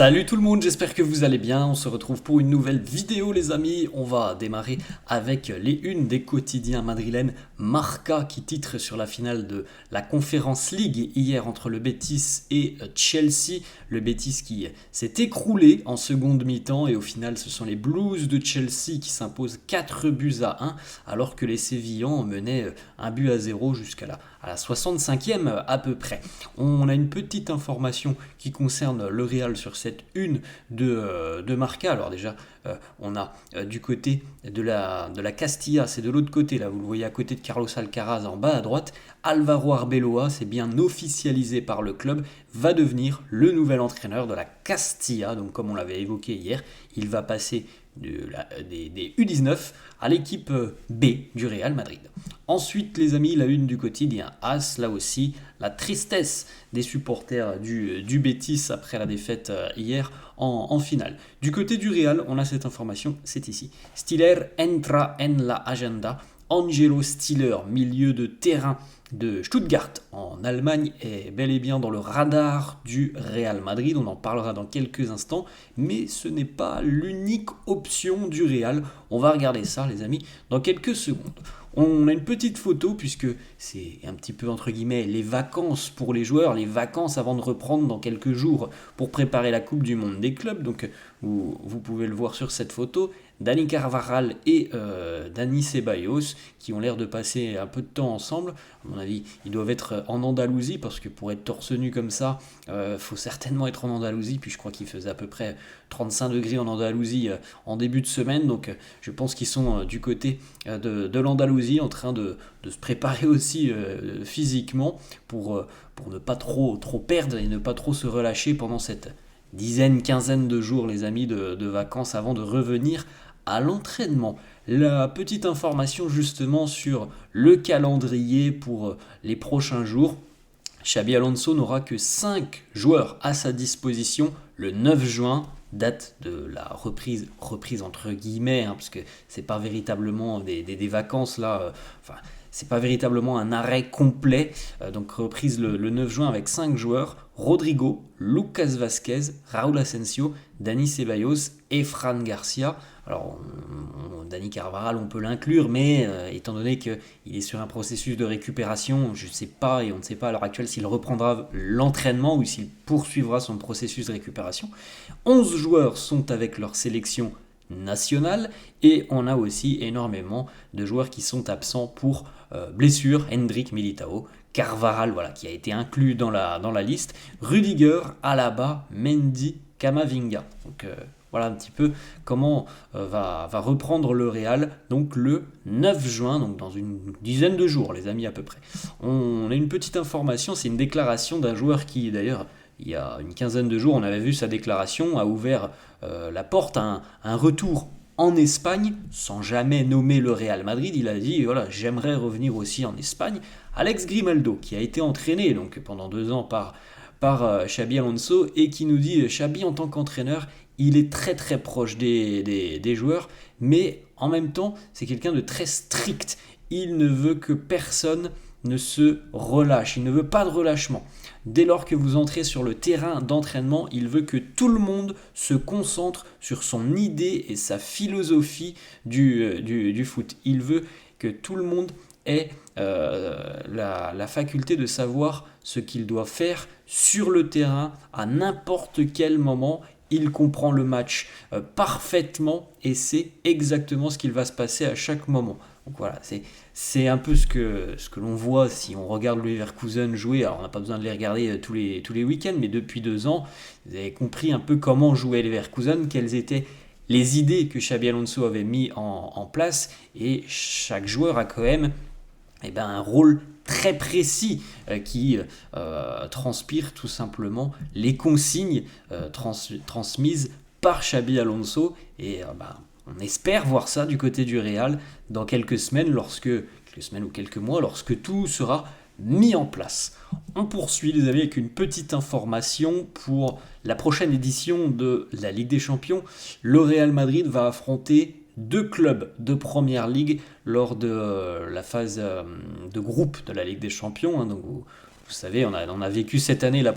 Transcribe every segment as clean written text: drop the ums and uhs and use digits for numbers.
Salut tout le monde, j'espère que vous allez bien. On se retrouve pour une nouvelle vidéo les amis. On va démarrer avec les unes des quotidiens madrilènes. Marca qui titre sur la finale de la Conference League hier entre le Betis et Chelsea. Le Betis qui s'est écroulé en seconde mi-temps et au final ce sont les Blues de Chelsea qui s'imposent 4 buts à 1 alors que les Sévillans menaient 1 but à 0 jusqu'à la 65e à peu près. On a une petite information qui concerne le Real sur cette une de Marca. Alors déjà, on a du côté de la Castilla, c'est de l'autre côté, là vous le voyez à côté de Carlos Alcaraz en bas à droite, Álvaro Arbeloa, c'est bien officialisé par le club, va devenir le nouvel entraîneur de la Castilla. Donc comme on l'avait évoqué hier, il va passer des U19 à l'équipe B du Real Madrid. Ensuite, les amis, la une du quotidien AS, là aussi, la tristesse des supporters du Betis après la défaite hier en finale. Du côté du Real, on a cette information, c'est ici. Stiller entra en la agenda. Angelo Stiller, milieu de terrain de Stuttgart en Allemagne, est bel et bien dans le radar du Real Madrid. On en parlera dans quelques instants, mais ce n'est pas l'unique option du Real. On va regarder ça, les amis, dans quelques secondes. On a une petite photo puisque c'est un petit peu entre guillemets les vacances pour les joueurs, les vacances avant de reprendre dans quelques jours pour préparer la Coupe du Monde des clubs. Donc vous pouvez le voir sur cette photo. Dani Carvajal et Dani Ceballos qui ont l'air de passer un peu de temps ensemble. À mon avis, ils doivent être en Andalousie parce que pour être torse nu comme ça, faut certainement être en Andalousie. Puis je crois qu'il faisait à peu près 35 degrés en Andalousie en début de semaine. Donc je pense qu'ils sont du côté de l'Andalousie en train de se préparer aussi physiquement pour ne pas trop perdre et ne pas trop se relâcher pendant cette quinzaine de jours, les amis, de vacances avant de revenir à l'entraînement. La petite information justement sur le calendrier pour les prochains jours. Xabi Alonso n'aura que 5 joueurs à sa disposition le 9 juin, date de la reprise entre guillemets, parce que c'est pas véritablement des vacances là, c'est pas véritablement un arrêt complet, donc reprise le 9 juin avec 5 joueurs, Rodrigo, Lucas Vazquez, Raúl Asensio, Dani Ceballos et Fran Garcia. Alors, Dani Carvajal, on peut l'inclure, mais étant donné qu'il est sur un processus de récupération, je ne sais pas, et on ne sait pas à l'heure actuelle s'il reprendra l'entraînement ou s'il poursuivra son processus de récupération. 11 joueurs sont avec leur sélection nationale, et on a aussi énormément de joueurs qui sont absents pour blessure. Hendrik, Militao, Carvajal, voilà, qui a été inclus dans la liste, Rudiger, Alaba, Mendy, Camavinga. Donc voilà un petit peu comment va reprendre le Real, donc le 9 juin, donc dans une dizaine de jours, les amis, à peu près. On a une petite information, c'est une déclaration d'un joueur qui, d'ailleurs, il y a une quinzaine de jours, on avait vu sa déclaration, a ouvert la porte à un retour en Espagne, sans jamais nommer le Real Madrid. Il a dit, voilà, j'aimerais revenir aussi en Espagne. Alex Grimaldo, qui a été entraîné donc, pendant 2 ans par Xabi Alonso, et qui nous dit, Xabi en tant qu'entraîneur, il est très très proche des joueurs, mais en même temps, c'est quelqu'un de très strict. Il ne veut que personne ne se relâche, il ne veut pas de relâchement. Dès lors que vous entrez sur le terrain d'entraînement, il veut que tout le monde se concentre sur son idée et sa philosophie du foot. Il veut que tout le monde ait la faculté de savoir ce qu'il doit faire sur le terrain à n'importe quel moment. Il comprend le match parfaitement et c'est exactement ce qu'il va se passer à chaque moment. Donc voilà, c'est un peu ce que l'on voit si on regarde le Leverkusen jouer. Alors on n'a pas besoin de les regarder tous les week-ends, mais depuis 2 ans, vous avez compris un peu comment jouait Leverkusen, quelles étaient les idées que Xabi Alonso avait mis en place, et chaque joueur a quand même un rôle très précis qui transpire tout simplement les consignes transmises par Xabi Alonso, et on espère voir ça du côté du Real dans quelques semaines ou quelques mois, lorsque tout sera mis en place. On poursuit les amis avec une petite information pour la prochaine édition de la Ligue des Champions. Le Real Madrid va affronter 2 clubs de Première Ligue lors de la phase de groupe de la Ligue des Champions. Donc Vous savez, on a vécu cette année la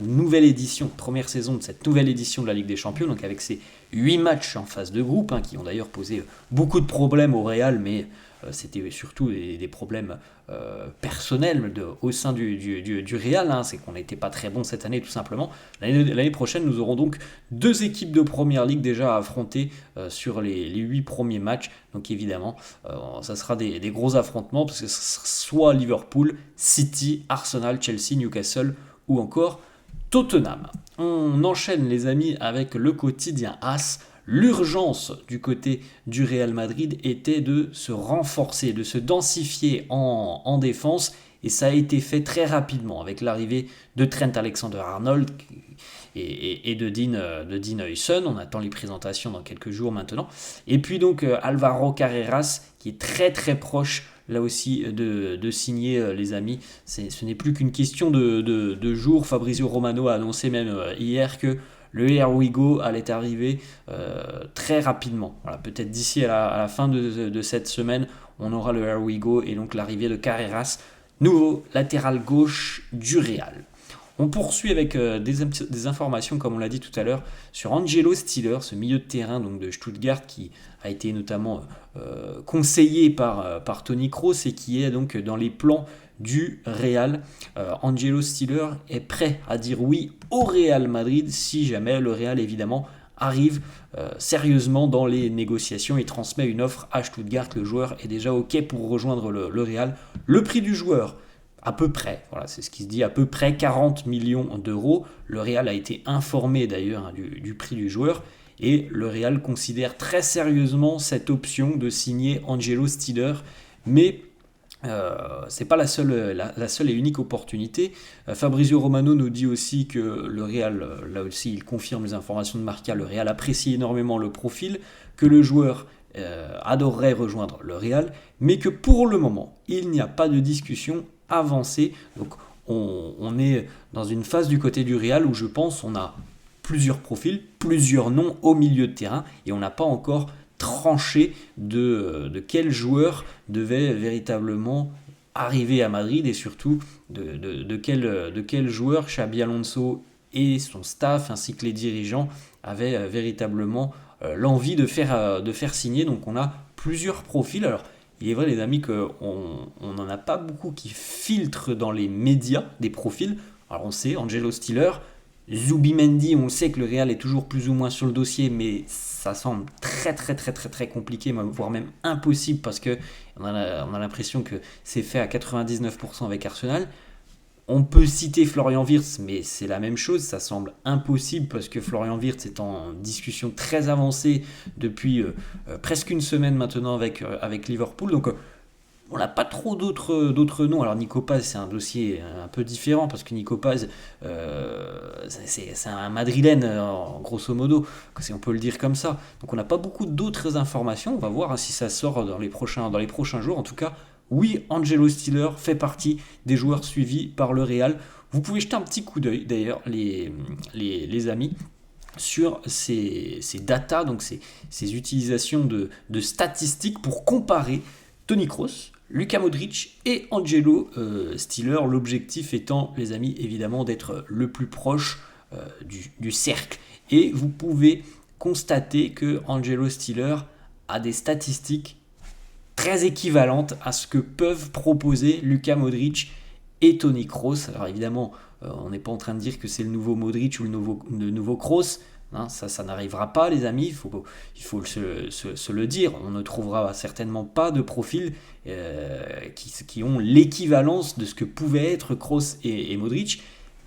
nouvelle édition, première saison de cette nouvelle édition de la Ligue des Champions, donc avec ces 8 matchs en phase de groupe, qui ont d'ailleurs posé beaucoup de problèmes au Real, mais c'était surtout des problèmes personnels au sein du Real, c'est qu'on n'était pas très bon cette année tout simplement. L'année prochaine, nous aurons donc 2 équipes de Première Ligue déjà à affronter sur les 8 premiers matchs, donc évidemment, ça sera des gros affrontements, parce que ce sera soit Liverpool, City, Arsenal, Chelsea, Newcastle ou encore Tottenham. On enchaîne les amis avec le quotidien AS. L'urgence du côté du Real Madrid était de se renforcer, de se densifier en défense, et ça a été fait très rapidement avec l'arrivée de Trent Alexander-Arnold et de Dean Huijsen. On attend les présentations dans quelques jours maintenant. Et puis donc Alvaro Carreras, qui est très très proche là aussi de signer, les amis. Ce n'est plus qu'une question de jours. Fabrizio Romano a annoncé même hier que le Here We Go allait arriver très rapidement. Voilà, peut-être d'ici à la fin de cette semaine, on aura le Here We Go et donc l'arrivée de Carreras, nouveau latéral gauche du Real. On poursuit avec des informations, comme on l'a dit tout à l'heure, sur Angelo Stiller, ce milieu de terrain donc de Stuttgart qui a été notamment conseillé par Toni Kroos et qui est donc dans les plans du Real. Angelo Stiller est prêt à dire oui au Real Madrid si jamais le Real évidemment arrive sérieusement dans les négociations et transmet une offre à Stuttgart. Le joueur est déjà OK pour rejoindre le Real. Le prix du joueur, à peu près, voilà, c'est ce qui se dit, à peu près 40 millions d'euros. Le Real a été informé d'ailleurs du prix du joueur, et le Real considère très sérieusement cette option de signer Angelo Stiller, mais c'est pas la seule et unique opportunité. Fabrizio Romano nous dit aussi que le Real, là aussi il confirme les informations de Marca, le Real apprécie énormément le profil, que le joueur adorerait rejoindre le Real, mais que pour le moment il n'y a pas de discussion avancée. Donc on est dans une phase du côté du Real où je pense on a plusieurs profils, plusieurs noms au milieu de terrain, et on n'a pas encore tranché de quel joueur devait véritablement arriver à Madrid, et surtout de quel joueur Xabi Alonso et son staff ainsi que les dirigeants avaient véritablement l'envie de faire signer. Donc on a plusieurs profils. Alors il est vrai les amis qu'on n'en a pas beaucoup qui filtrent dans les médias des profils. Alors on sait, Angelo Stiller, Zubimendi, on sait que le Real est toujours plus ou moins sur le dossier, mais ça semble très compliqué, voire même impossible, parce que on a l'impression que c'est fait à 99% avec Arsenal. On peut citer Florian Wirtz, mais c'est la même chose, ça semble impossible parce que Florian Wirtz est en discussion très avancée depuis presque une semaine maintenant avec Liverpool. Donc on n'a pas trop d'autres noms. Alors Nico Paz, c'est un dossier un peu différent parce que Nico Paz, c'est un madrilène, grosso modo, si on peut le dire comme ça. Donc on n'a pas beaucoup d'autres informations. On va voir si ça sort dans les prochains jours. En tout cas, oui, Angelo Stiller fait partie des joueurs suivis par le Real. Vous pouvez jeter un petit coup d'œil, d'ailleurs, les amis, sur ces datas, donc ces utilisations de statistiques pour comparer Toni Kroos, Luka Modric et Angelo Stiller. L'objectif étant, les amis, évidemment, d'être le plus proche du cercle. Et vous pouvez constater que Angelo Stiller a des statistiques très équivalentes à ce que peuvent proposer Luka Modric et Toni Kroos. Alors évidemment, on n'est pas en train de dire que c'est le nouveau Modric ou le nouveau Kroos. Ça n'arrivera pas, les amis, il faut se le dire. On ne trouvera certainement pas de profils qui ont l'équivalence de ce que pouvaient être Kroos et Modric,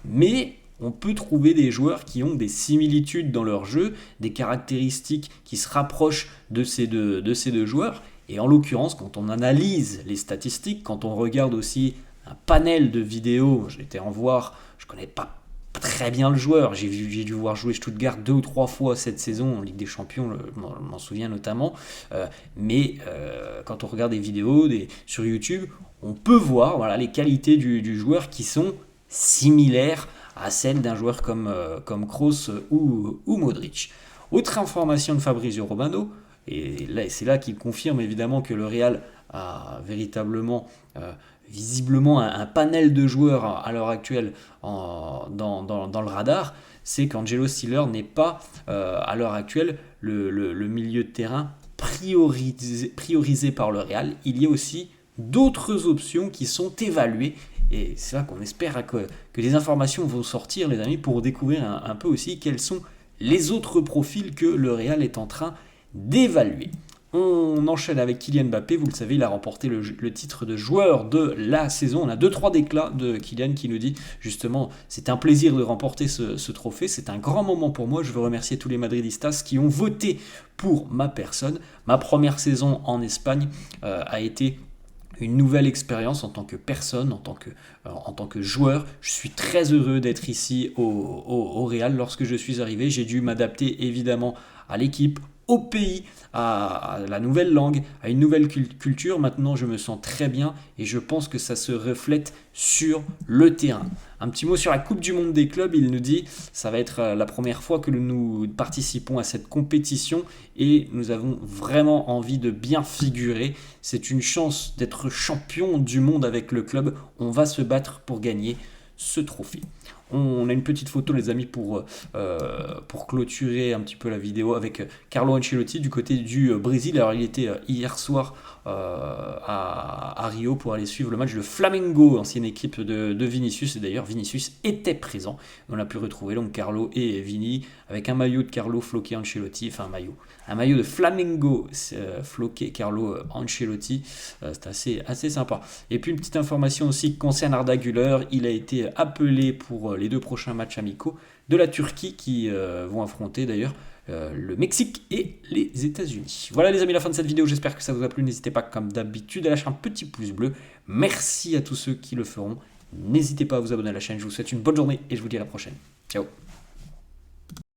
mais on peut trouver des joueurs qui ont des similitudes dans leur jeu, des caractéristiques qui se rapprochent de ces deux joueurs. Et en l'occurrence, quand on analyse les statistiques, quand on regarde aussi un panel de vidéos, j'ai été en voir, je ne connais pas très bien le joueur, j'ai dû voir jouer Stuttgart 2 ou 3 fois cette saison en Ligue des Champions, je m'en souviens notamment, mais quand on regarde des vidéos sur YouTube, on peut voir les qualités du joueur qui sont similaires à celles d'un joueur comme Kroos ou Modric. Autre information de Fabrizio Romano, et c'est là qu'il confirme évidemment que le Real a véritablement visiblement un panel de joueurs à l'heure actuelle dans le radar, c'est qu'Angelo Stiller n'est pas à l'heure actuelle le milieu de terrain priorisé par le Real. Il y a aussi d'autres options qui sont évaluées. Et c'est là qu'on espère que les informations vont sortir, les amis, pour découvrir un peu aussi quels sont les autres profils que le Real est en train d'évaluer. On enchaîne avec Kylian Mbappé, vous le savez, il a remporté le titre de joueur de la saison. On a 2-3 déclats de Kylian qui nous dit justement c'est un plaisir de remporter ce trophée, c'est un grand moment pour moi, je veux remercier tous les Madridistas qui ont voté pour ma personne. Ma première saison en Espagne a été une nouvelle expérience en tant que personne, en tant que joueur. Je suis très heureux d'être ici au Real. Lorsque je suis arrivé, j'ai dû m'adapter évidemment à l'équipe, au pays, à la nouvelle langue, à une nouvelle culture. Maintenant, je me sens très bien et je pense que ça se reflète sur le terrain. Un petit mot sur la Coupe du Monde des clubs. Il nous dit ça va être la première fois que nous participons à cette compétition et nous avons vraiment envie de bien figurer. C'est une chance d'être champion du monde avec le club. On va se battre pour gagner ce trophée. On a une petite photo, les amis, pour clôturer un petit peu la vidéo avec Carlo Ancelotti du côté du Brésil. Alors, il était hier soir à Rio pour aller suivre le match de Flamengo, ancienne équipe de Vinicius. Et d'ailleurs, Vinicius était présent. On a pu retrouver donc Carlo et Vini avec un maillot de Carlo floqué Ancelotti, enfin un maillot de Flamengo floqué Carlo Ancelotti. C'est assez sympa. Et puis une petite information aussi qui concerne Arda Güler. Il a été appelé pour les 2 prochains matchs amicaux de la Turquie qui vont affronter d'ailleurs le Mexique et les États-Unis. Voilà les amis, la fin de cette vidéo, j'espère que ça vous a plu. N'hésitez pas comme d'habitude à lâcher un petit pouce bleu. Merci à tous ceux qui le feront. N'hésitez pas à vous abonner à la chaîne, je vous souhaite une bonne journée et je vous dis à la prochaine. Ciao.